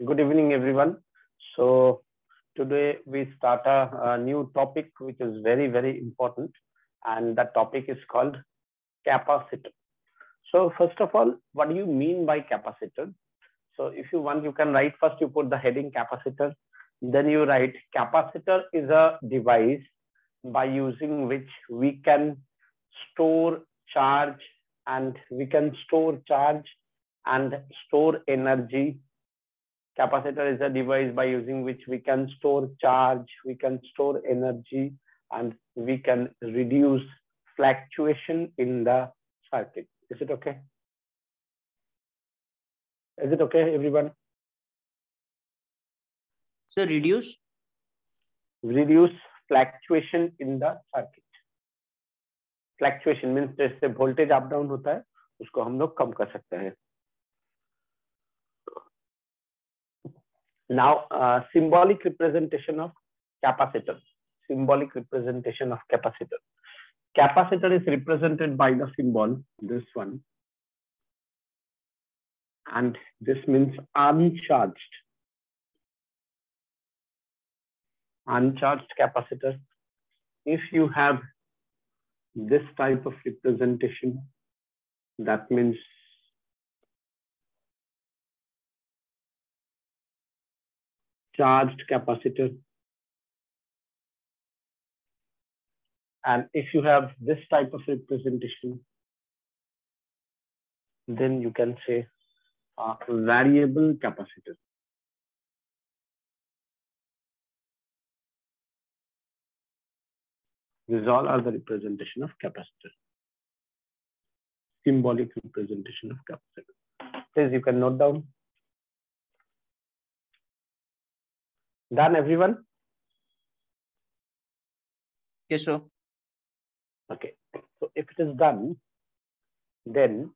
Good evening, everyone. So today we start a new topic, which is very, very important. And that topic is called capacitor. So first of all, what do you mean by capacitor? So if you want, you can write first, you put the heading capacitor. Then you write capacitor is a device by using which we can store charge and store energy. Capacitor is a device by using which we can store charge, we can store energy, and we can reduce fluctuation in the circuit. Is it okay? Is it okay, everyone? So reduce fluctuation in the circuit. Fluctuation means जैसे voltage up down होता है, उसको हम लोग कम कर सकते हैं. Now, symbolic representation of capacitor. Symbolic representation of capacitor. Capacitor is represented by the symbol, this one. And this means uncharged. Uncharged capacitor. If you have this type of representation, that means charged capacitor. And if you have this type of representation, then you can say variable capacitor. These all are the representation of capacitor. Symbolic representation of capacitor. Please, you can note down. Done, everyone? yes, sir. Okay. So if it is done, then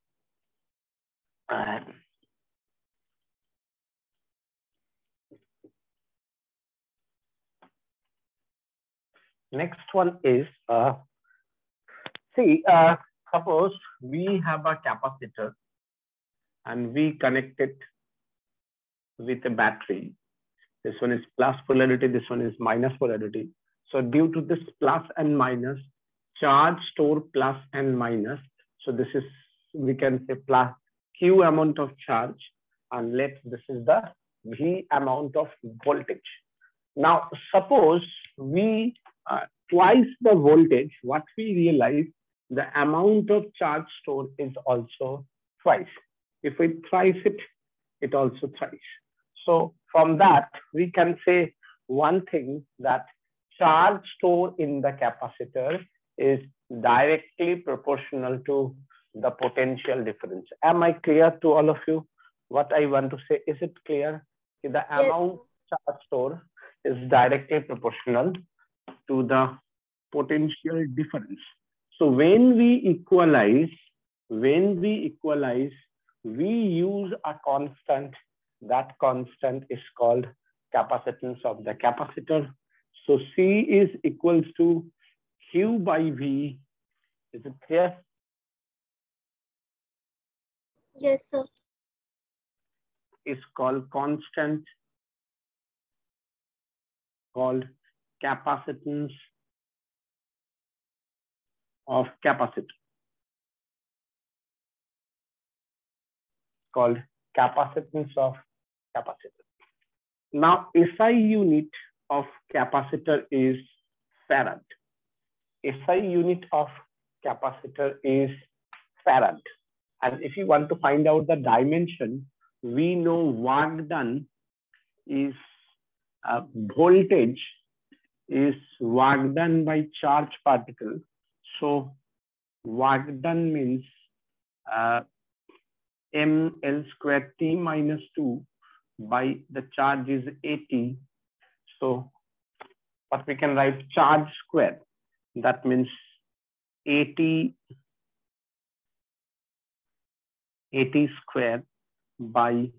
next one is suppose we have a capacitor and we connect it with a battery. This one is plus polarity, this one is minus polarity. So due to this plus and minus, charge store plus and minus. So this is, we can say plus Q amount of charge, and this is the V amount of voltage. Now, suppose we twice the voltage, what we realize, the amount of charge stored is also twice. If we thrice it, it also thrice. So from that, we can say one thing, that charge stored in the capacitor is directly proportional to the potential difference. Am I clear to all of you? What I want to say, is it clear? The amount charge stored is directly proportional to the potential difference. So when we equalize, we use a constant. That constant is called capacitance of the capacitor. So C is equals to Q by V. Is it clear? Yes, sir. Is called constant, called capacitance of capacitor. Called capacitance of capacitor. Now, SI unit of capacitor is farad. SI unit of capacitor is farad. And if you want to find out the dimension, we know work done is voltage is work done by charge particle. So work done means mL square T minus 2 by the charge is 80. So what we can write, charge square. That means 80 square by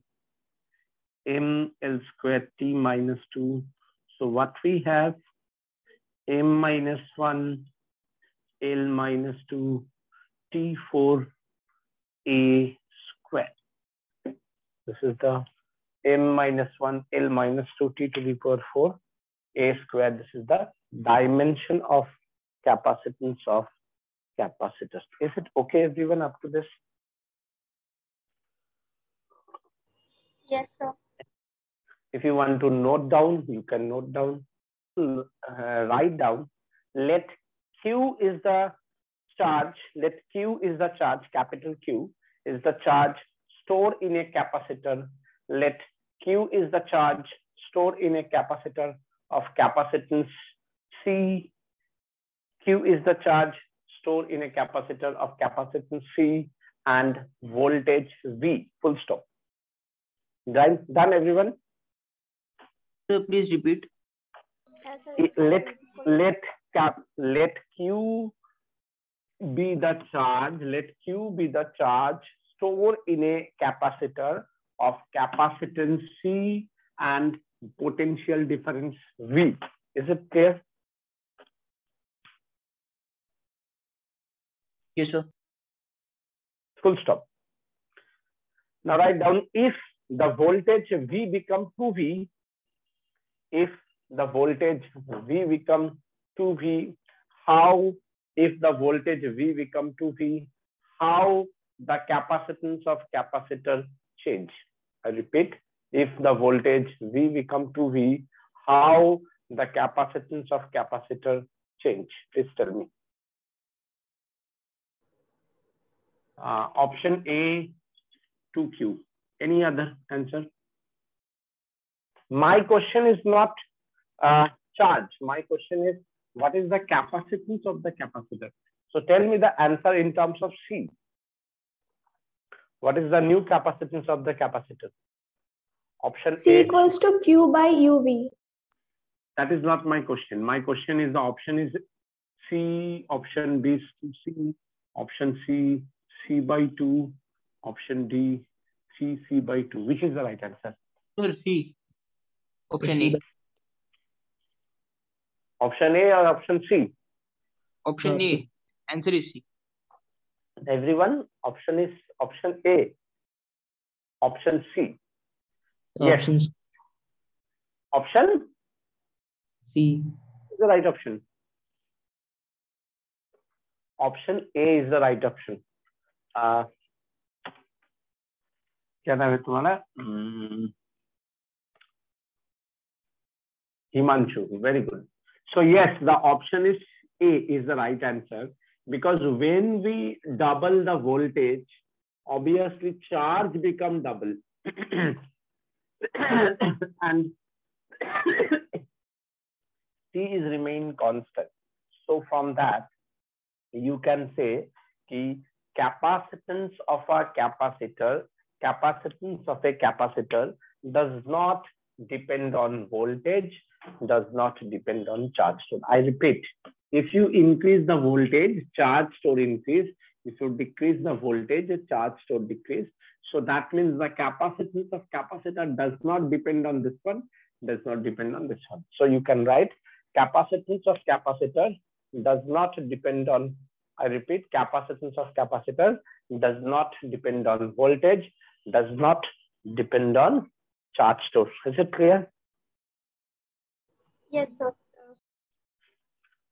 mL square T minus 2. So what we have, m minus 1, L minus 2, T4 A square. This is the m minus 1 L minus 2 T to the power 4 A square. This is the dimension of capacitance of capacitors. Is it okay, everyone, up to this? Yes, sir. If you want to note down, you can note down. Write down. Let Q is the charge. Let Q is the charge. Capital Q is the charge stored in a capacitor. Let Q is the charge stored in a capacitor of capacitance C. Q is the charge stored in a capacitor of capacitance C and voltage V. Full stop. Done, everyone? So please repeat. Yes, sir. Let Q be the charge. Let Q be the charge stored in a capacitor of capacitance C and potential difference V. Is it clear? Yes, sir. Full stop. Now write down, if the voltage V become 2V, if the voltage V become 2V, how, if the voltage V become 2V, how the capacitance of capacitor change? I repeat, if the voltage V become 2V, how the capacitance of capacitor change? Please tell me. Option A, 2Q. Any other answer? My question is not charge. My question is, what is the capacitance of the capacitor? So tell me the answer in terms of C. What is the new capacitance of the capacitor? Option C A. equals to Q by UV. That is not my question. My question is, the option is C, option B, C, option C, C by 2, option D, C, C by 2. Which is the right answer? Sir, C. Option A. Option A or option C? Option A. Answer is C. Everyone, option is option A. Option C. Option Yes. Option C is the right option. Option A is the right option. क्या नाम है तुम्हारा? Himanshu. Very good. So yes, the option is A is the right answer, because when we double the voltage, obviously charge become double and C is remain constant. So from that, you can say the capacitance of a capacitor does not depend on voltage, does not depend on charge store. I repeat, if you increase the voltage, charge store increase. If you decrease the voltage, charge store decrease. So that means the capacitance of capacitor does not depend on this one, does not depend on this one. So you can write capacitance of capacitor does not depend on, I repeat, capacitance of capacitor does not depend on voltage, does not depend on charge store. Is it clear? Yes, sir.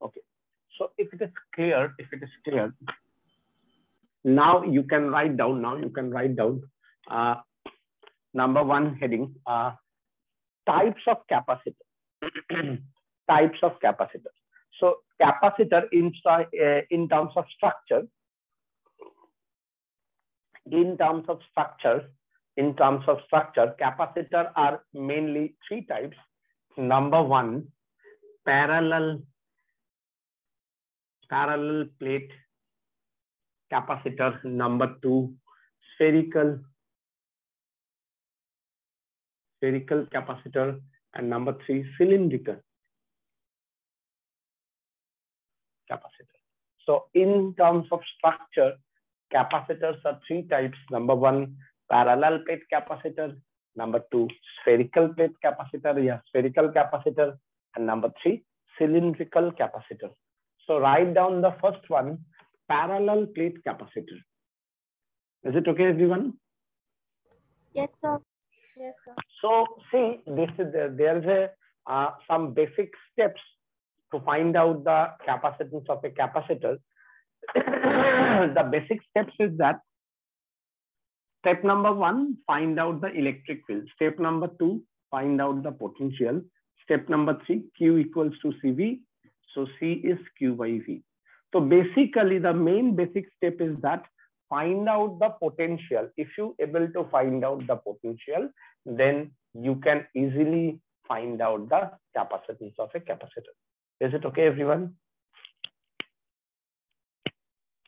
Okay. So if it is clear, now you can write down. Number one heading, types of capacitor. Types of capacitor. So capacitor in terms of structure, capacitor are mainly three types. Number one, parallel plate capacitor. Number two, spherical capacitor, and number three, cylindrical capacitor. So in terms of structure, capacitors are three types. Number one, parallel plate capacitor. Number two, spherical plate capacitor, and number three, cylindrical capacitor. So write down the first one, parallel plate capacitor. Is it okay, everyone? Yes, sir. Yes, sir. So see, this is there's some basic steps to find out the capacitance of a capacitor. The basic steps is that step number 1, find out the electric field. Step number 2, find out the potential. Step number 3, Q equals to CV. So C is Q by V. So basically the main basic step is that find out the potential. If you able to find out the potential, then you can easily find out the capacitance of a capacitor. Is it okay, everyone?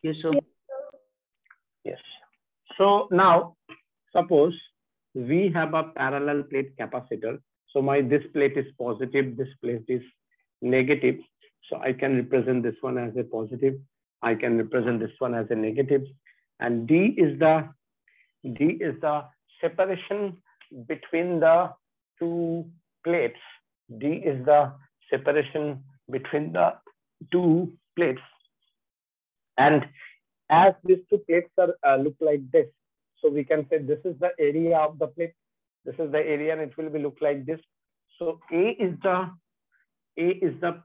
Yes, sir. Yes. So now, suppose we have a parallel plate capacitor. So this plate is positive, this plate is negative. So I can represent this one as a positive. I can represent this one as a negative. And D is the separation between the two plates. D is the separation between the two plates. And as these two plates are look like this, so we can say this is the area of the plate. This is the area, and it will be look like this. So A is the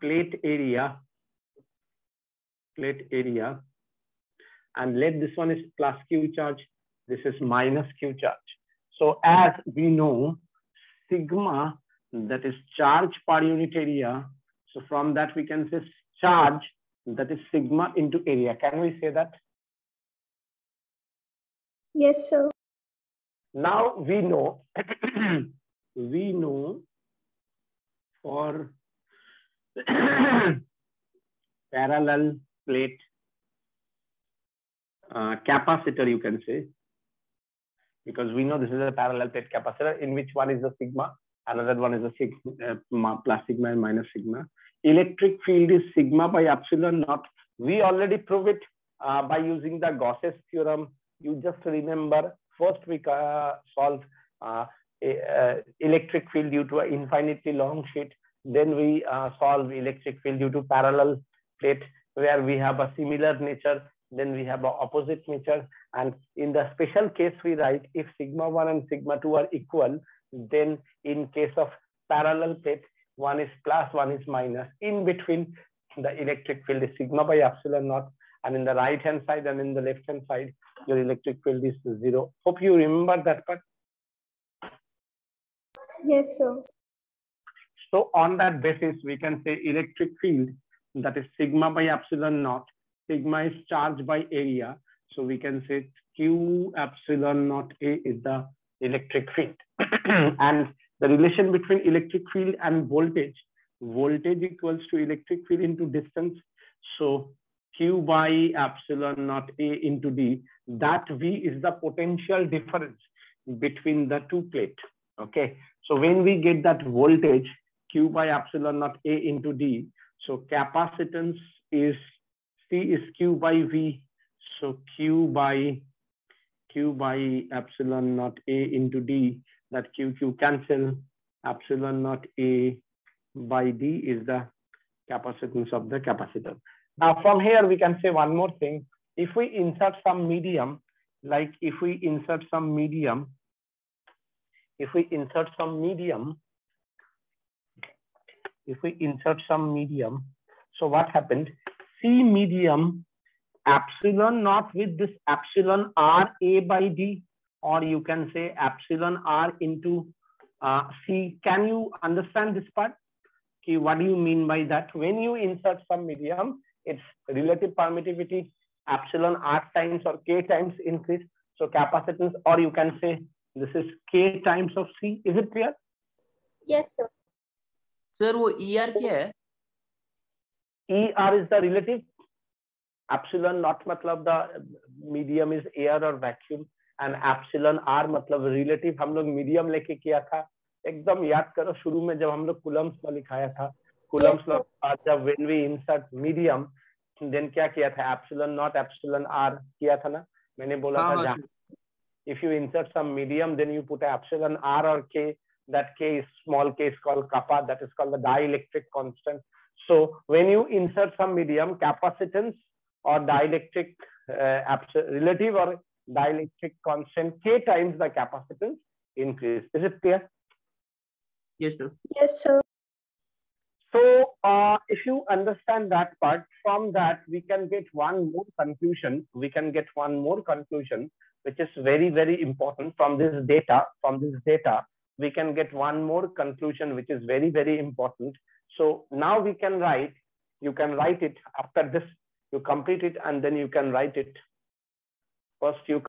plate area, and let this one is plus Q charge. This is minus Q charge. So as we know, sigma, that is charge per unit area. So from that we can say charge, that is sigma into area. Can we say that? Yes, sir. Now we know for parallel plate capacitor, you can say, because we know this is a parallel plate capacitor in which one is the sigma, another one is a sigma, plus sigma and minus sigma. Electric field is sigma by epsilon naught. We already proved it by using the Gauss's theorem. You just remember, first we solve electric field due to an infinitely long sheet. Then we solve electric field due to parallel plate where we have a similar nature. Then we have an opposite nature. And in the special case, we write if sigma 1 and sigma 2 are equal, then in case of parallel plate, one is plus, one is minus. In between, the electric field is sigma by epsilon naught. And in the right hand side and in the left hand side, your electric field is 0. Hope you remember that part. Yes, sir. So on that basis, we can say electric field, that is sigma by epsilon naught. Sigma is charge by area. So we can say Q epsilon naught A is the electric field. And the relation between electric field and voltage equals to electric field into distance. So Q by epsilon naught A into D, that V is the potential difference between the two plates. Okay. So when we get that voltage, Q by epsilon naught A into D, so capacitance is C is Q by V. So Q by epsilon naught A into D, that Q cancel, epsilon naught A by D is the capacitance of the capacitor. Now from here we can say one more thing. If we insert some medium, so what happened? C medium epsilon naught with this epsilon R A by D, or you can say epsilon R into C. Can you understand this part? Okay, what do you mean by that? When you insert some medium, its relative permittivity epsilon R times or K times increase. So capacitance, or you can say this is K times of C. Is it clear? Yes, sir. Sir वो ER क्या है? ER is the relative. Epsilon naught मतलब the medium is air or vacuum, and epsilon R मतलब relative. हम लोग medium लेके किया था, एकदम याद करो शुरू में जब हम लोग कूलम्स में लिखाया था, कूलम्स जब when we insert medium, then क्या किया था? epsilon naught epsilon R किया था ना? मैंने बोला था जहाँ if you insert some medium, then you put epsilon R or K. That K is small k is called kappa. That is called the dielectric constant. So when you insert some medium, capacitance or dielectric relative or dielectric constant K times the capacitance increase. Is it clear? Yes, sir. Yes, sir. So if you understand that part, from that we can get one more conclusion. We can get one more conclusion, which is very, very important from this data. From this data, we can get one more conclusion, which is very, very important. So now we can write, you can write it after this, you complete it, and then you can write it. First you,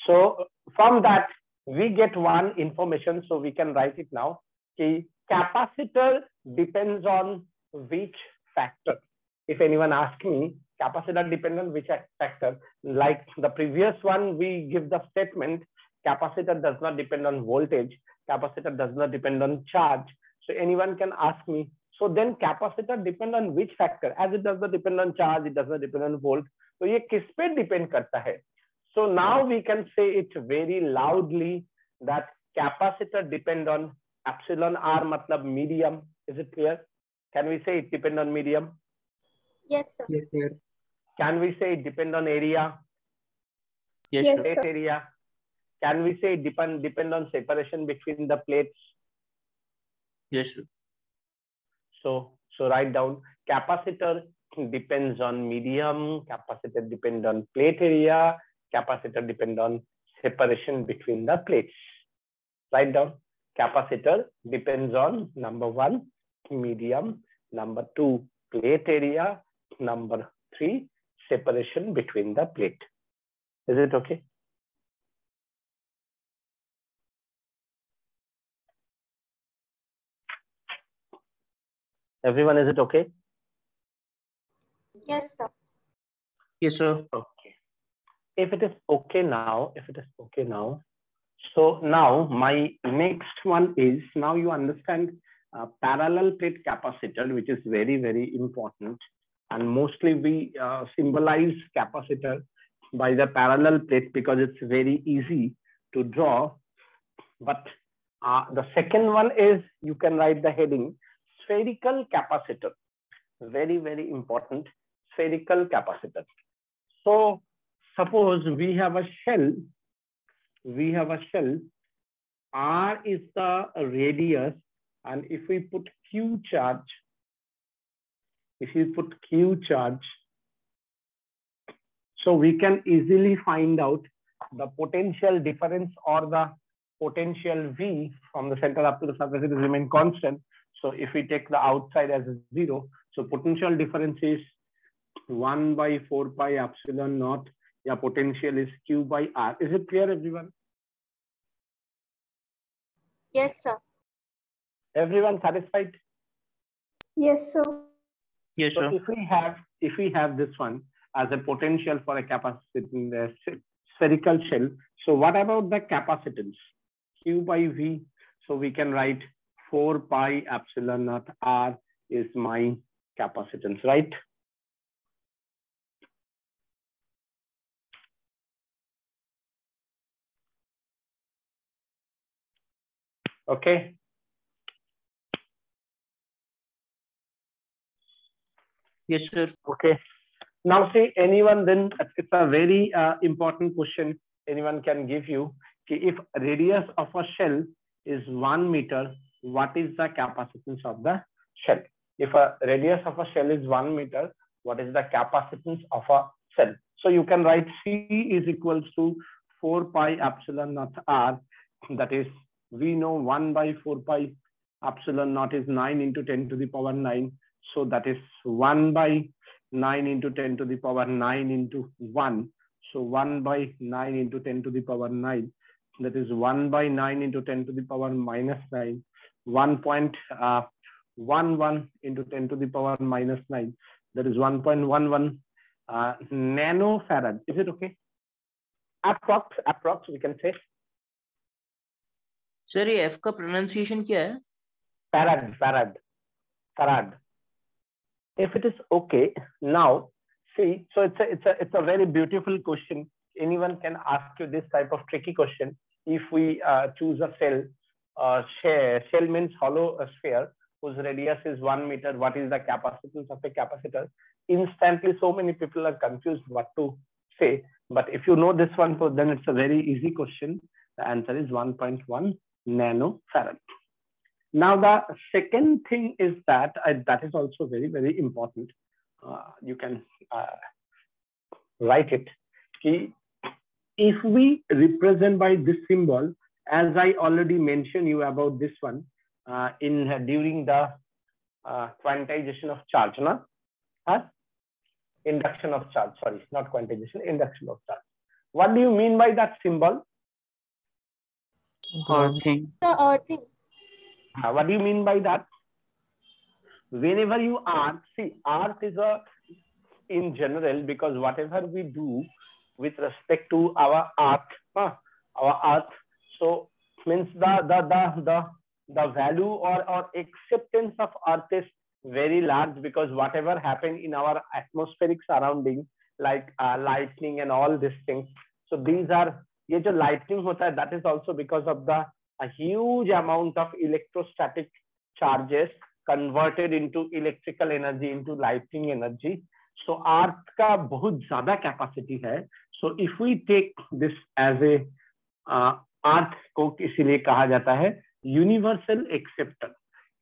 so from that, we get one information, so we can write it now. Okay. Capacitor depends on which factor? If anyone asks me, capacitor depends on which factor? Like the previous one, we give the statement, capacitor does not depend on voltage, capacitor does not depend on charge. So anyone can ask me, so then capacitor depend on which factor? As it does not depend on charge, it does not depend on volt. So ये किस पे depend करता है? So now we can say it very loudly that capacitor depend on epsilon r, matlab medium. Is it clear? Can we say it depend on medium? Yes, sir. Yes, sir. Can we say it depend on area? Yes, Yes, sir. sir. Plate area. Can we say it depend on separation between the plates? Yes, sir. So write down, capacitor depends on medium, capacitor depend on plate area, capacitor depend on separation between the plates. Write down, capacitor depends on number 1, medium, number 2, plate area, number 3, separation between the plate. Is it okay? Everyone, is it okay? Yes, sir. Yes, sir. Okay. If it is okay now, so now my next one is, now you understand parallel plate capacitor, which is very, very important. And mostly we symbolize capacitor by the parallel plate because it's very easy to draw. But the second one is, you can write the heading, spherical capacitor. Very, very important, spherical capacitor. So suppose we have a shell, R is the radius, and if we put Q charge, so we can easily find out the potential difference or the potential V from the center up to the surface, it will remain constant. So if we take the outside as 0, so potential difference is 1 by 4 pi epsilon naught. Yeah, potential is Q by R. Is it clear, everyone? Yes, sir. Everyone satisfied? Yes, sir. Yes, So sir. if we have this one as a potential for a capacitor in the spherical shell, so what about the capacitance? Q by V. So we can write 4 pi epsilon naught R is my capacitance, right? Okay. Yes, sir. Okay. Now see, anyone, then it's a very important question anyone can give you. If radius of a shell is 1 meter, what is the capacitance of the shell? If a radius of a shell is 1 meter, what is the capacitance of a shell? So you can write C is equals to 4 pi epsilon naught R. That is, we know 1 by 4 pi epsilon naught is 9 into 10 to the power 9. So that is 1 by 9 into 10 to the power 9 into 1. So 1 by 9 into 10 to the power 9. That is 1 by 9 into 10 to the power minus 9. 1.11 into 10 to the power minus 9. That is 1.11 nanofarad. Is it okay? Approx we can say. Sir ये F का pronunciation क्या है? Farad. If it is okay, now see, so it's a very beautiful question. Anyone can ask you this type of tricky question. If we choose a shell means hollow sphere whose radius is 1 meter, what is the capacitance of a capacitor? Instantly, so many people are confused what to say. But if you know this one, so then it's a very easy question. The answer is 1.1 nanofarad. Now the second thing is that that is also very, very important. You can write it. If we represent by this symbol, as I already mentioned you about this one during the quantization of charge, induction of charge, sorry, not quantization, induction of charge. What do you mean by that symbol? Earthing. The earthing. What do you mean by that? Whenever you arc, see, arc is a, in general, because whatever we do with respect to our earth, so means the value or acceptance of earth is very large, because whatever happened in our atmospheric surrounding, like lightning and all these things, so these are, ये जो lightning होता है, that is also because of a huge amount of electrostatic charges converted into electrical energy, into lightning energy. So earth का बहुत ज्यादा capacity है. So if we take this as a earth को इसीलिए कहा जाता है universal acceptor.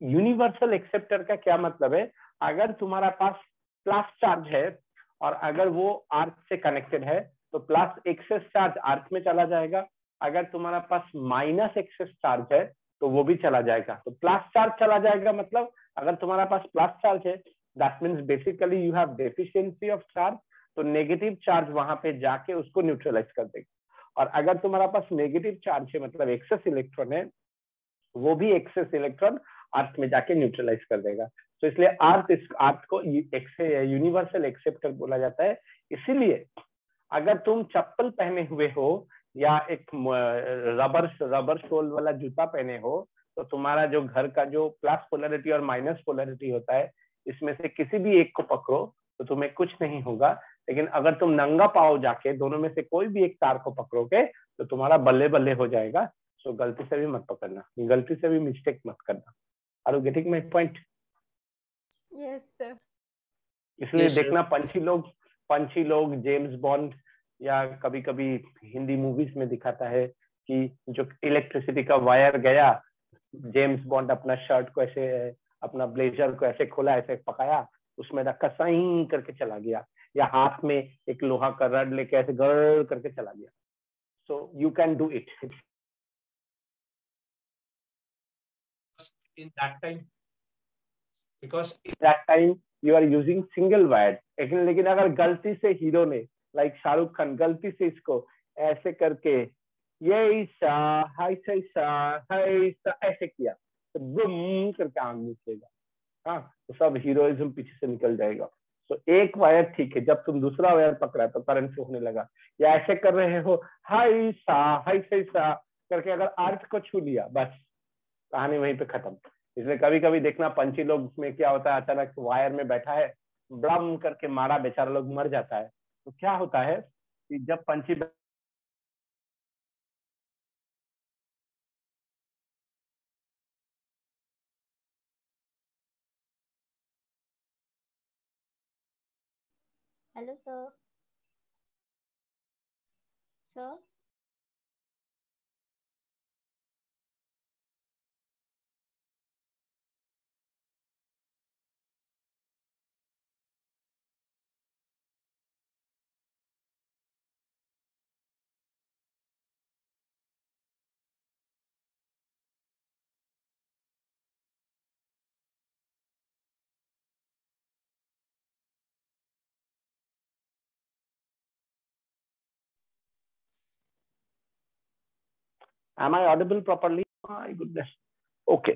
यूनिवर्सल एक्सेप्टर का क्या मतलब है? अगर तुम्हारा पास प्लस चार्ज है और अगर वो अर्थ से कनेक्टेड है तो प्लस एक्सेस चार्ज अर्थ में चला जाएगा. अगर तुम्हारा पास माइनस एक्सेस चार्ज है तो वो भी चला जाएगा. तो प्लस चार्ज चला जाएगा मतलब अगर तुम्हारा पास प्लस चार्ज है, that means basically you have deficiency of charge, तो नेगेटिव चार्ज वहां पे जाके उसको न्यूट्रलाइज कर देगा. और अगर तुम्हारा पास नेगेटिव चार्ज है मतलब एक्सेस इलेक्ट्रॉन है, वो भी एक्सेस इलेक्ट्रॉन अर्थ में जाके न्यूट्रलाइज कर देगा. तो इसलिए अर्थ को यूनिवर्सल एक्सेप्टर बोला जाता है. इसीलिए अगर तुम चप्पल पहने हुए हो या एक रबर सोल वाला जूता पहने हो, तो तुम्हारा जो घर का जो प्लस पोलैरिटी और माइनस पोलैरिटी होता है, इसमें से किसी भी एक को पकड़ो तो तुम्हें कुछ नहीं होगा. लेकिन अगर तुम नंगा पाओ जाके दोनों में से कोई भी एक तार को पकड़ोगे तो तुम्हारा बल्ले बल्ले हो जाएगा. सो गलती से भी मत पकड़ना, गलती से भी मिस्टेक मत करना. Are you getting my point? Yes, sir. इसलिए Yes, sir. देखना पंछी लोग जेम्स बॉन्ड या कभी कभी हिंदी मूवीज में दिखाता है कि जो इलेक्ट्रिसिटी का वायर गया, जेम्स बॉन्ड अपना शर्ट को ऐसे, अपना ब्लेजर को ऐसे खोला, ऐसे पकाया, उसमें रखा, सही करके चला गया, या हाथ में एक लोहा का रड लेके ऐसे गड़ करके चला गया. So you can do it in that time, because that time you are using single wire. लेकिन अगर गलती से हीरो ने, लाइक शाहरुख खान, गलती से इसको ऐसे करके ये ऐसे किया तो बुम करके आग निकलेगा. हाँ, तो सब हीरोइज्म पीछे से निकल जाएगा. तो एक वायर ठीक है, जब तुम दूसरा वायर पकड़ा तो करंट होने लगा. या ऐसे कर रहे हो हाई सा करके अगर अर्थ को छू लिया, बस कहानी वहीं पे खत्म. इसलिए कभी कभी देखना पंछी लोग में क्या होता है, अचानक वायर में बैठा है, ब्रम करके मारा, बेचारा लोग मर जाता है. तो क्या होता है कि जब पंछी Hello, sir. Sir? Am I audible properly? My goodness. Okay.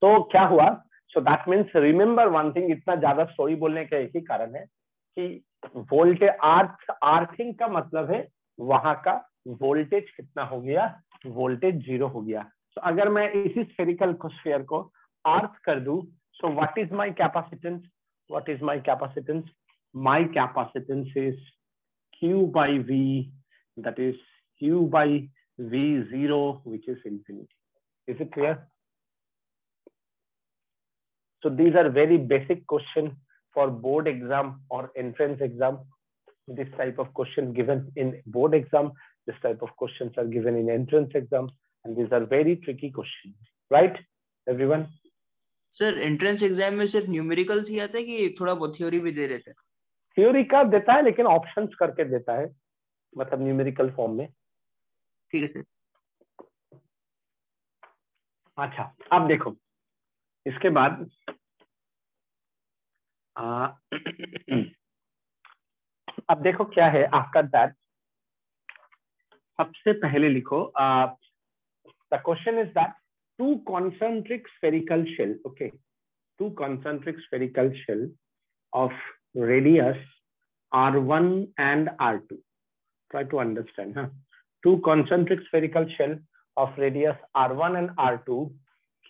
तो क्या हुआ? So that means remember one thing. इतना ज्यादा स्टोरी बोलने का एक ही कारण है कि वोल्टेज अर्थिंग का मतलब है वहां का वोल्टेज कितना हो गया, वोल्टेज 0 हो गया. तो अगर मैं इसी स्फेरिकल स्फीयर को अर्थ कर दूं, so what is my capacitance? What is my capacitance? My capacitance is Q by V, that is Q by V0, which is infinity. Is it clear? So these are very basic questions for board exam or entrance exam. This type of question given in board exam, this type of questions are given in entrance exam, and these are very tricky questions. right everyone? Sir entrance exam में सिर्फ numericals ही आता है कि थोड़ा बहुत theory भी दे देते हैं? थ्योरी का देता है लेकिन ऑप्शंस करके देता है, मतलब न्यूमेरिकल फॉर्म में। ठीक है सर। अच्छा अब देखो इसके बाद अब देखो क्या है आफ्टर दैट। सबसे पहले लिखो the question is that two concentric spherical shell, okay, two concentric spherical shell of radius R1 and R2. Try to understand. Two concentric spherical shell of radius R1 and R2.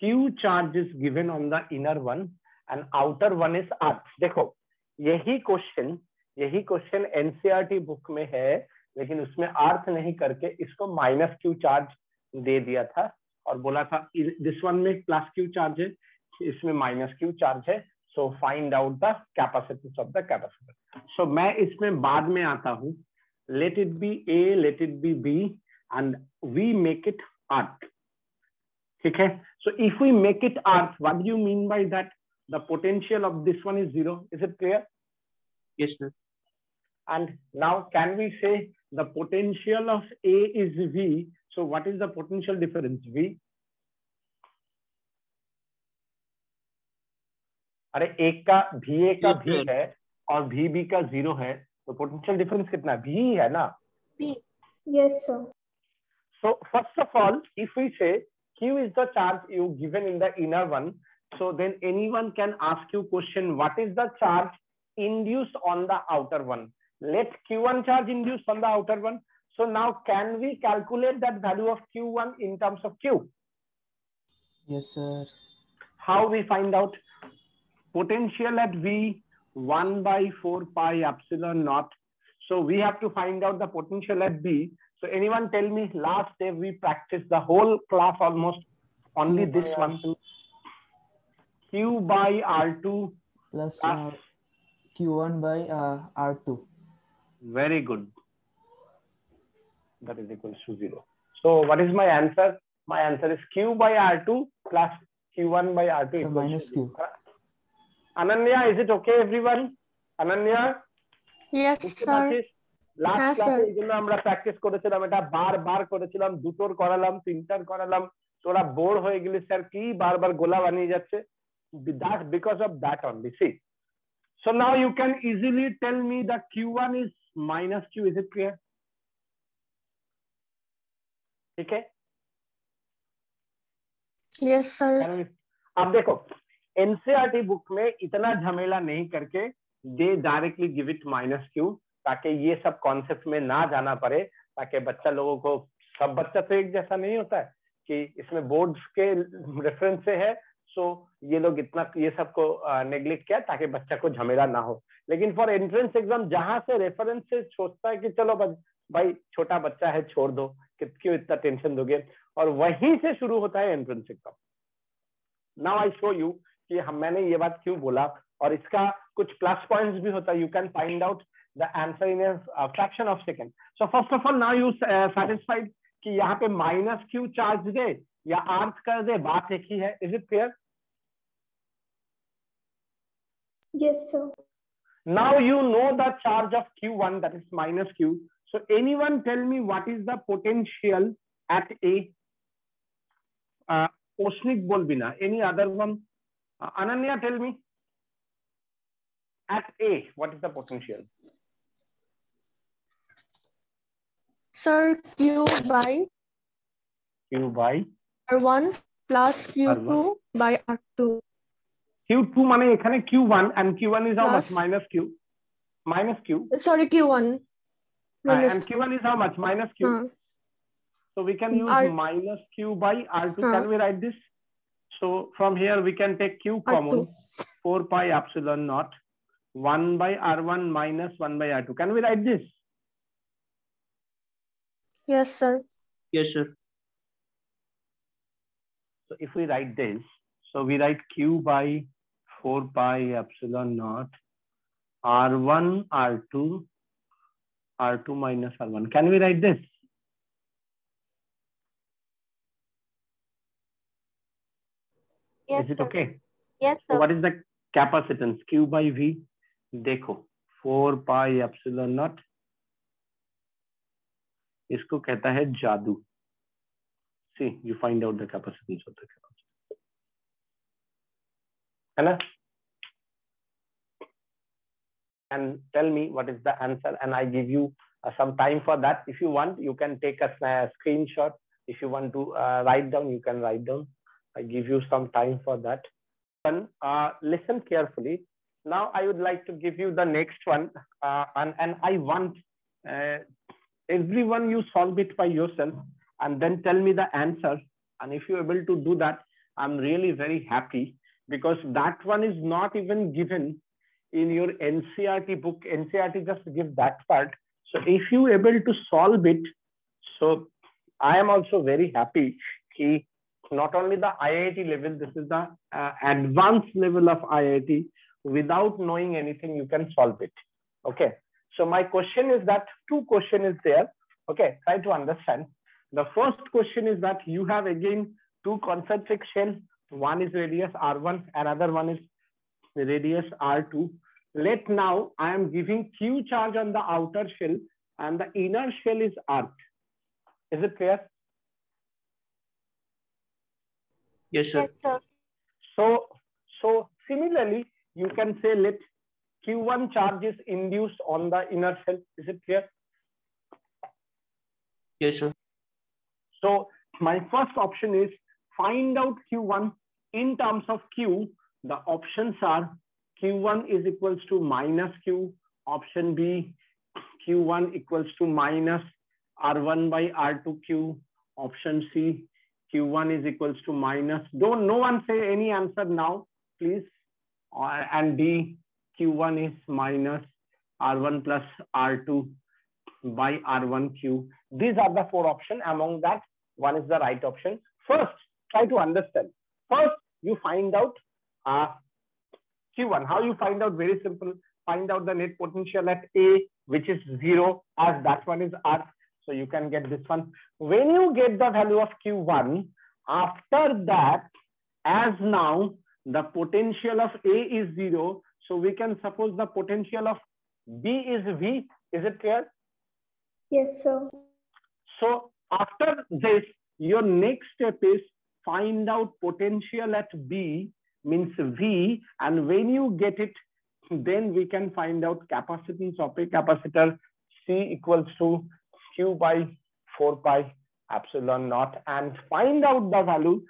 Q charge is given on the inner one and outer one is R. देखो यही question NCERT book में है, लेकिन उसमें अर्थ नहीं करके इसको -Q charge दे दिया था और बोला था दिस वन में +Q चार्ज है, इसमें -Q चार्ज है, so find out the capacitance of the capacitor. So मैं इसमें बाद में आता हूँ, let it be A, let it be B and we make it earth. ठीक है? So if we make it earth, what do you mean by that? The potential of this one is 0. Is it clear? Yes sir. And now can we say the potential of A is V? So what is the potential difference? V. अरे एक का VA का V है और VB का 0 है, तो potential difference कितना है? V है ना? Yes, sir. So first of all, if we say Q is the charge you given in the inner one, so then anyone can ask you question, what is the charge induced on the outer one? Let Q1 charge induced on the outer one. So now can we calculate that value of Q1 in terms of Q? Yes, sir. How we find out? Potential at V 1 by 4 pi epsilon naught. So we have to find out the potential at B. So anyone tell me, last day we practiced the whole class almost only Q this by one. R2 Q by R2 plus plus. Q1 by R2. Very good. That is equals to 0. So what is my answer? My answer is Q by R2 plus Q1 by R2 So equals minus to 0. Q. Ananya, is it okay everyone? Ananya? Yes, বুঝতে sir. পারছিস? Last হ্যাঁ, ক্লাসে sir. এই জন্য আমরা practice করেছিলাম, এটা বারবার করেছিলাম, দুটোর করালাম, তিনটার করালাম, তোরা বোর হয়ে গেলি স্যার কি বারবার গোলা বানিয়ে যাচ্ছে, that because of that only. See, so now you can easily tell me that Q1 is minus Q. Is it clear? ठीक है? Yes, sir. अब देखो एनसीईआरटी बुक में इतना झमेला नहीं करके दे डायरेक्टली गिव इट -Q, ताकि ये सब कॉन्सेप्ट में ना जाना पड़े, ताकि बच्चा लोगों को, सब बच्चा तो एक जैसा नहीं होता है कि इसमें बोर्ड्स के रेफरेंस से है, सो ये लोग इतना ये सबको नेग्लेक्ट किया ताकि बच्चा को झमेला ना हो। लेकिन फॉर एंट्रेंस एग्जाम जहां से रेफरेंस से सोचता है कि चलो भाई छोटा बच्चा है छोड़ दो, क्यों इतना टेंशन दोगे, और वहीं से शुरू होता है entrance exam. Now I show you कि मैंने ये बात क्यों बोला, और इसका कुछ प्लस पॉइंट्स भी होता है। You can find out the answer in a fraction of second. So first of all now you satisfied कि यहाँ पे -Q चार्ज दे या अर्थ कर दे, बात एक ही है। Is it clear? Yes, sir. Now you know the charge of Q1, that is -Q. So anyone tell me what is the potential at A? Oshnik bol bina. Any other one? Ananya, tell me. At A, what is the potential? Sir, Q by Q by R1 plus Q2 by R2. Q2 মানে এখানে Q1 and Q1 is how much? Plus. -Q. Sorry, Q1. Minus And Q1 is how much? -Q. So we can use -Q by R2. Can we write this? So from here we can take Q common, 4 pi epsilon naught, 1 by R1 minus 1 by R2. Can we write this? Yes, sir. Yes sir. So if we write this, so we write Q by 4 pi epsilon naught, R1, R2, R2 minus R1. Can we write this? So if we write this, so we write Q by 4 pi epsilon naught, R1, R2, R2 minus R1. Can we write this? 4 pi epsilon naught. R1, R2, R2 minus R1. Can we write this? 4 pi epsilon naught, R1, R2, R2 minus R1. Can we write this? Yes, Is it sir. okay? Yes, So sir. what is the capacitance? Q by V. देखो 4 pi epsilon naught. इसको कहता है जादू. See, you find out the capacitance of the capacitor. है ना? And tell me what is the answer, and I give you some time for that. If you want, you can take a screenshot. If you want to write down, you can write down. I give you some time for that. And listen carefully. Now I would like to give you the next one, and I want everyone you solve it by yourself and then tell me the answer. And if you're able to do that, I'm really very happy, because that one is not even given in your NCERT book. NCERT just give that part. So if you able to solve it, so I am also very happy. Not only the IIT level, this is the advanced level of IIT. Without knowing anything, you can solve it. Okay. So my question is that 2 questions is there. Okay. Try to understand. The first question is that you have again 2 concentric shells. One is radius R1, another one is radius R2. Let now I am giving Q charge on the outer shell and the inner shell is Earth. Is it clear? Yes, sir. Yes, sir. So similarly, you can say let Q1 charge is induced on the inner shell. Is it clear? Yes, sir. So my first option is find out Q1 in terms of Q. The options are Q1 is equals to minus Q. Option B, Q1 equals to minus R1 by R2Q. Option C, Q1 is equals to minus. No one say any answer now, please. And D, Q1 is minus R1 plus R2 by R1Q. These are the 4 options. Among that, one is the right option. First, try to understand. First, you find out Q1. How you find out? Very simple. Find out the net potential at A, which is 0, as that one is Earth. So you can get this one. When you get the value of Q1, after that, as now the potential of A is 0, so we can suppose the potential of B is V. Is it clear? Yes, sir. So after this, your next step is find out potential at B, means V, and when you get it, then we can find out capacitance of a capacitor. C equals to Q by 4 pi epsilon naught, and find out the value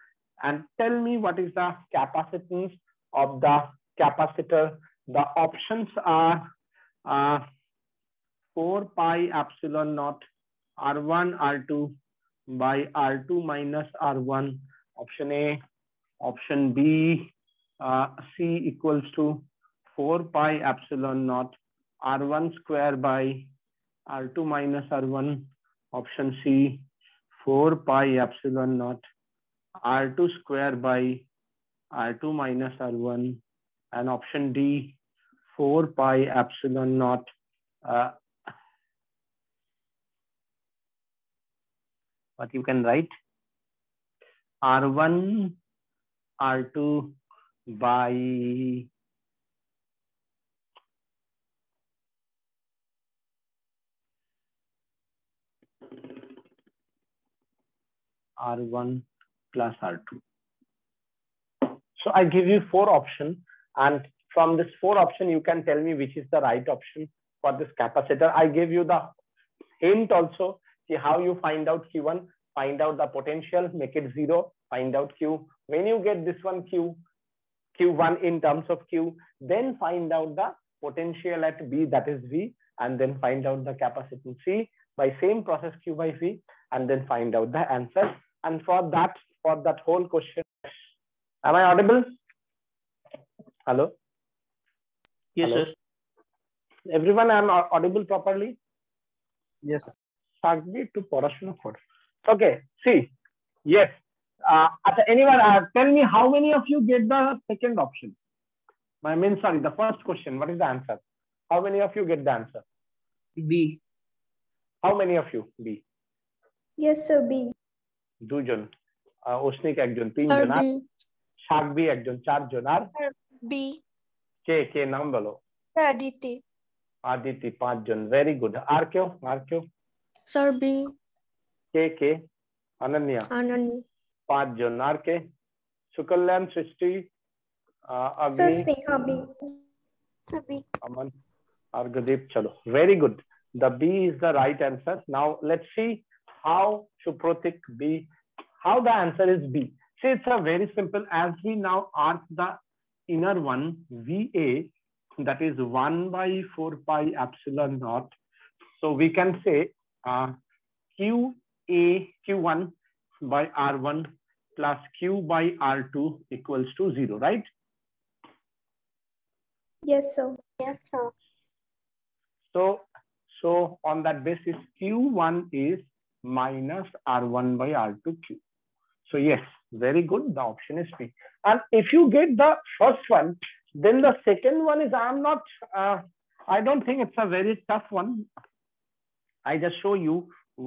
and tell me what is the capacitance of the capacitor. The options are 4 pi epsilon naught R1 R2 by R2 minus R1. Option A. Option B, C equals to 4 pi epsilon naught R1 square by R2 minus R1. Option C, 4 pi epsilon naught R2 square by R2 minus R1. And option D, 4 pi epsilon naught what you can write, R1 R2 by R1 plus R2. So I give you 4 options, and from this 4 options, you can tell me which is the right option for this capacitor. I gave you the hint also, see how you find out Q1, find out the potential, make it 0, find out Q. When you get this one Q1 in terms of Q, then find out the potential at B, that is V, and then find out the capacitance C by same process Q by V, and then find out the answer. And for that whole question, am I audible? Hello? Yes, Hello? sir. Everyone, I am audible properly? Yes. Okay, see, yes. Anyone, tell me how many of you get the second option? The first question, what is the answer? How many of you get the answer? B. How many of you? B. Yes, sir. B. দুজন, অস্নিক একজন, Sir, তিনজন, D. থাকবি একজন, চারজন। আর B কে কে নাম বলো? আদিতি আদিতি, পাঁচজন। Very good. আর কেউ? আর কেউ? Sir B. কে কে? অনন্যা, Anand. পাঁচজন। আর কে? সুকল্যাণ, সৃষ্টি, Sir अग्नि, Sneha B. Aman, Argadeep. Chalo, very good. The B is the right answer. Now let's see how Supratik B, how the answer is B. See, it's a very simple. As we now arc the inner one, VA, that is 1 by 4 pi epsilon naught. So we can say QA, Q1 by R1 plus Q by R2 equals to 0, right? Yes, sir. So on that basis, Q1 is minus R1 by R2 Q. So yes, very good. The option is B. And if you get the first one, then the second one is, I don't think it's a very tough one. I just show you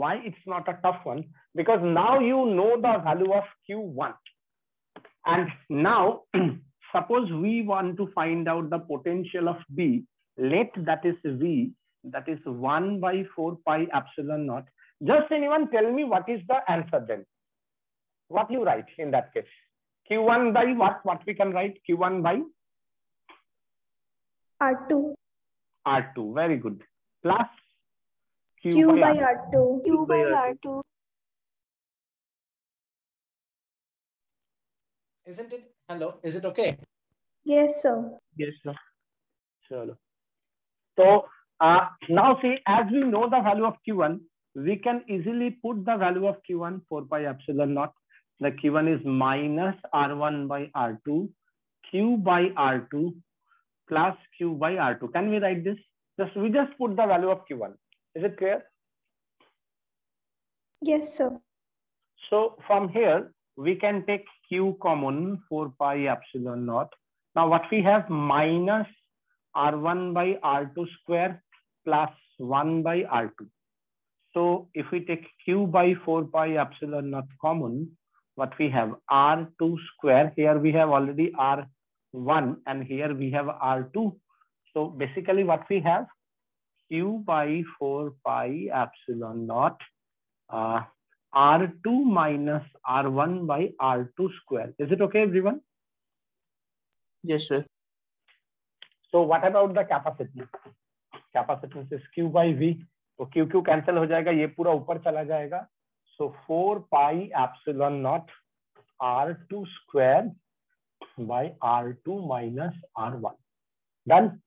why it's not a tough one, because now you know the value of Q1. And now, suppose we want to find out the potential of B, let that is V, that is 1 by 4 pi epsilon naught. Just anyone tell me what is the answer then? What you write in that case? Q1 by what? What we can write? Q1 by R2. R2. Very good. Plus Q by R2. Q by R2. Isn't it? Hello, is it okay? Yes, sir. Yes, sir. Chalo. So now see, as we know the value of Q1, we can easily put the value of Q1 4 pi epsilon naught. The Q1 is minus R1 by R2, Q by R2 plus Q by R2. Can we write this? We just put the value of Q1. Is it clear? Yes, sir. So from here, we can take Q common, 4 pi epsilon naught. Now what we have, minus R1 by R2 square plus 1 by R2. So if we take Q by 4 pi epsilon naught common, what we have, R2 square. Here we have already R1 and here we have R2. So basically what we have, Q by 4 pi epsilon naught R2 minus R1 by R2 square. Is it okay, everyone? Yes, sir. So what about the capacitance? Capacitance is Q by V. तो Q cancel हो जाएगा, ये पूरा ऊपर चला जाएगा. So 4 pi epsilon naught R2 square by R2 minus R1. Done.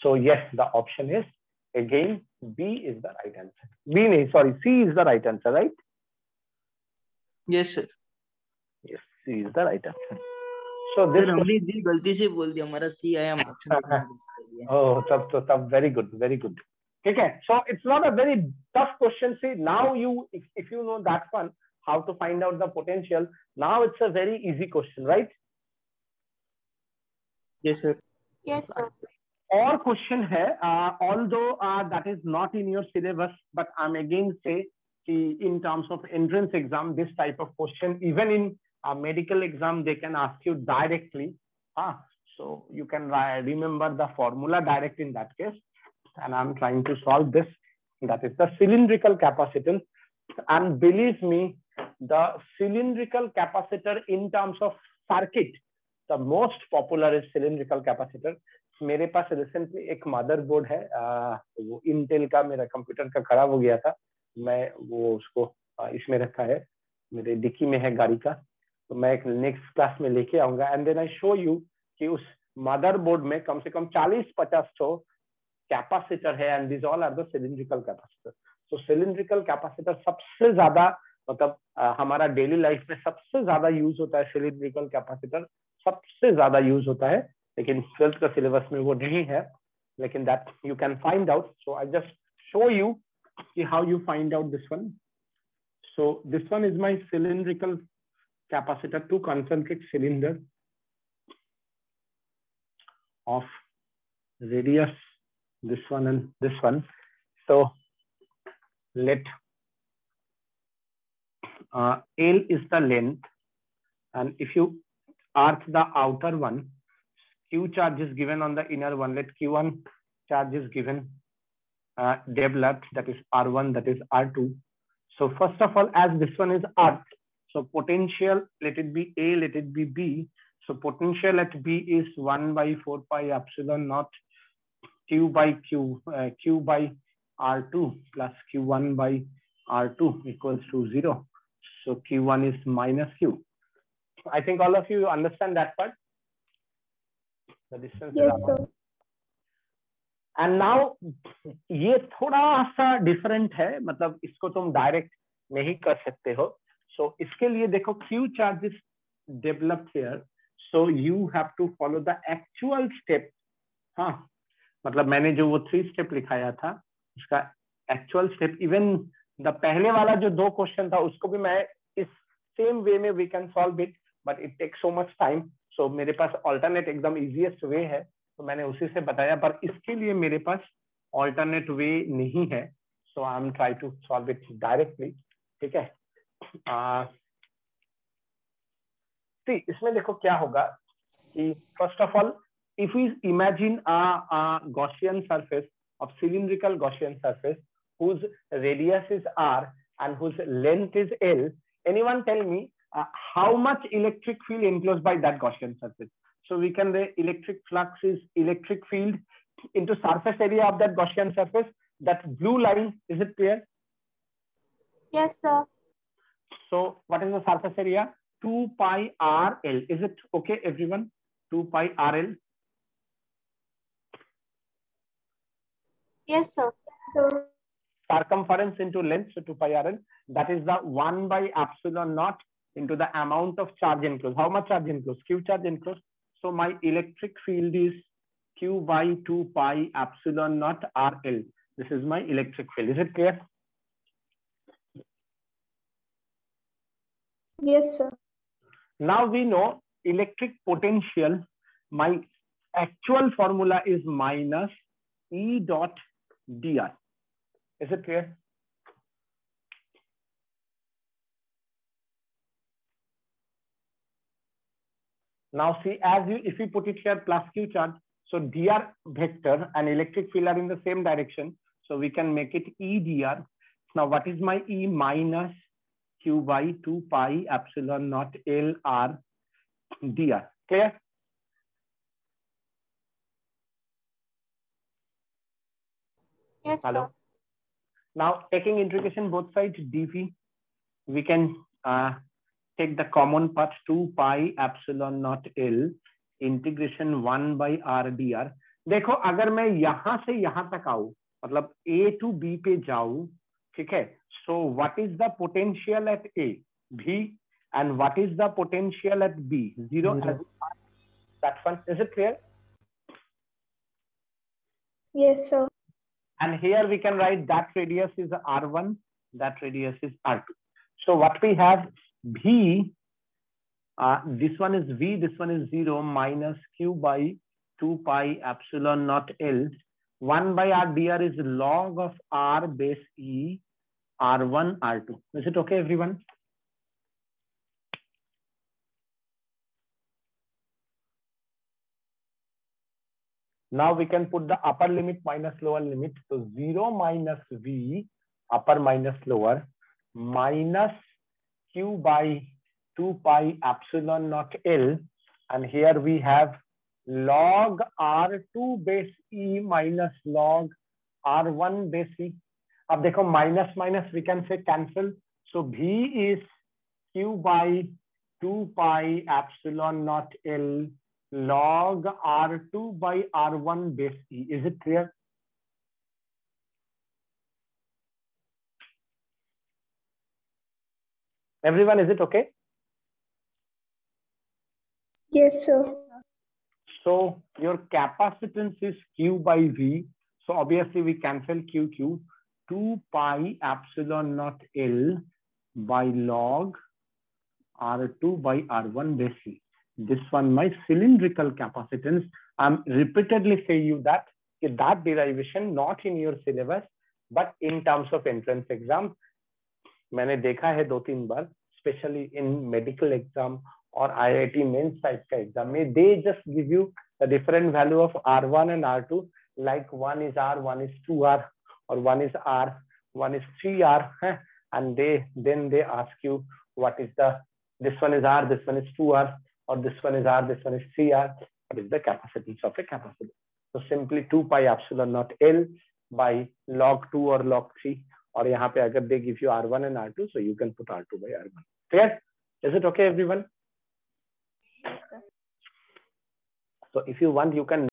So yes, the option is again B is the right answer. C is the right answer, right? Yes, sir. Yes, C is the right answer. So this. Sir हमने D गलती से बोल दिया, हमारा सी आया. Oh, तब very good, very good. Okay, so it's not a very tough question. See, now if you know that one, how to find out the potential, now it's a very easy question, right? Yes, sir. Yes, sir. Or question है, although that is not in your syllabus, but I'm again say in terms of entrance exam, this type of question, even in a medical exam, they can ask you directly. So you can remember the formula direct in that case. And I'm trying to solve this. That is the cylindrical capacitance. And believe me, the cylindrical capacitor in terms of circuit, the most popular is cylindrical capacitor. मेरे पास recently एक motherboard है, वो Intel का, मेरा computer का खराब हो गया था. मैं वो उसको इसमें रखा है, मेरे डिक्की में है गाड़ी का. तो मैं एक नेक्स्ट क्लास में लेके आऊंगा. And then I show you कि उस मदरबोर्ड में कम से कम 40-50 कैपेसिटर है. And this all are the cylindrical capacitor. तो सिलिंड्रिकल कैपेसिटर सबसे ज्यादा, मतलब हमारा डेली लाइफ में सबसे ज्यादा यूज होता है. सिलिंड्रिकल कैपेसिटर सबसे ज्यादा यूज होता है, लेकिन 12th का सिलेबस में वो नहीं है. लेकिन that you can find out. So I just show you कि how you find out this one. So this one is my cylindrical capacitor, 2 concentric cylinder of radius, this one and this one. So let L is the length, and if you arc the outer one, Q charge is given on the inner one. Let Q1 charge is given, developed, that is R1, that is R2. So first of all, as this one is arc, so potential, let it be A, let it be B. So potential at B is 1 by 4 pi epsilon naught Q by Q, Q by R2 plus Q1 by R2 equals to 0. So Q1 is minus Q. I think all of you understand that part. The distance Yes, is sir. R1. And now ये थोड़ा सा different है, मतलब इसको तुम direct नहीं कर सकते हो. So इसके लिए देखो Q charge is developed here. So you have to follow the actual step. हाँ, मतलब मैंने जो वो 3 स्टेप लिखाया था उसका एक्चुअल स्टेप, इवन द पहले वाला जो 2 क्वेश्चन था उसको भी मैं इस सेम वे में we can solve it, but it takes so much time. So मेरे पास ऑल्टरनेट एकदम इजीएस्ट वे है, तो मैंने उसी से बताया, पर इसके लिए मेरे पास ऑल्टरनेट वे नहीं है. So I am try to solve it directly. ठीक है. इसमें देखो क्या होगा कि first of all, if we imagine a Gaussian surface of cylindrical Gaussian surface whose radius is r and whose length is l, anyone tell me how much electric field enclosed by that Gaussian surface? So we can say electric flux is electric field into surface area of that Gaussian surface. That blue line, is it clear? Yes, sir. So what is the surface area? 2 pi RL. Is it okay, everyone? 2 pi RL. Yes, sir. So Circumference into length, so 2 pi RL. That is the 1 by epsilon naught into the amount of charge enclosed. How much charge enclosed? Q charge enclosed. So my electric field is Q by 2 pi epsilon naught RL. This is my electric field. Is it clear? yes, sir. Now we know electric potential. My actual formula is minus E dot dr. Is it clear? Now see, as you, if we put it here plus Q charge, so dr vector and electric field are in the same direction, so we can make it E dr. Now what is my E? Minus Q by 2 pi epsilon naught L R dr. Clear? Yes, Hello. sir. Now taking integration both sides dv, we can take the common part 2 pi epsilon naught L integration 1 by R dr. देखो अगर मैं यहां से यहां तक आऊं, मतलब A to B पे जाऊं, ठीक है. So what is the potential at A? V. And what is the potential at B? Zero. That one. Is it clear? Yes, sir. And here we can write that radius is R1, that radius is R2. So what we have, V, this one is V, this one is 0 minus Q by 2 pi epsilon naught L. 1 by R dr is log of R base E, R1, R2. Is it okay, everyone? Now we can put the upper limit minus lower limit. So 0 minus V, upper minus lower, minus Q by 2 pi epsilon naught L. And here we have log R2 base E minus log R1 base E. अब देखो minus minus we can say cancel. So V is Q by 2 pi epsilon naught L log R2 by R1 base E. Is it clear? Everyone, is it okay? Yes, sir. So your capacitance is Q by V. So obviously we cancel QQ. 2 pi epsilon naught L by log R2 by R1 base E. This one, my cylindrical capacitance. I'm repeatedly saying you that derivation not in your syllabus, but in terms of entrance exam. मैंने देखा है 2-3 बार, especially in medical exam और IIT mains type का exam में they just give you the different value of R1 and R2, like one is R, one is 2R, or one is R, one is 3R, and then they ask you what is the, this one is R, this one is 2R, or this one is R, this one is 3R, what is the capacitance of a capacitor. So simply 2 pi epsilon naught L by log 2 or log 3, और यहाँ पे अगर they give you R1 and R2, so you can put R2 by R1. Clear? Is it okay, everyone? So if you want, you can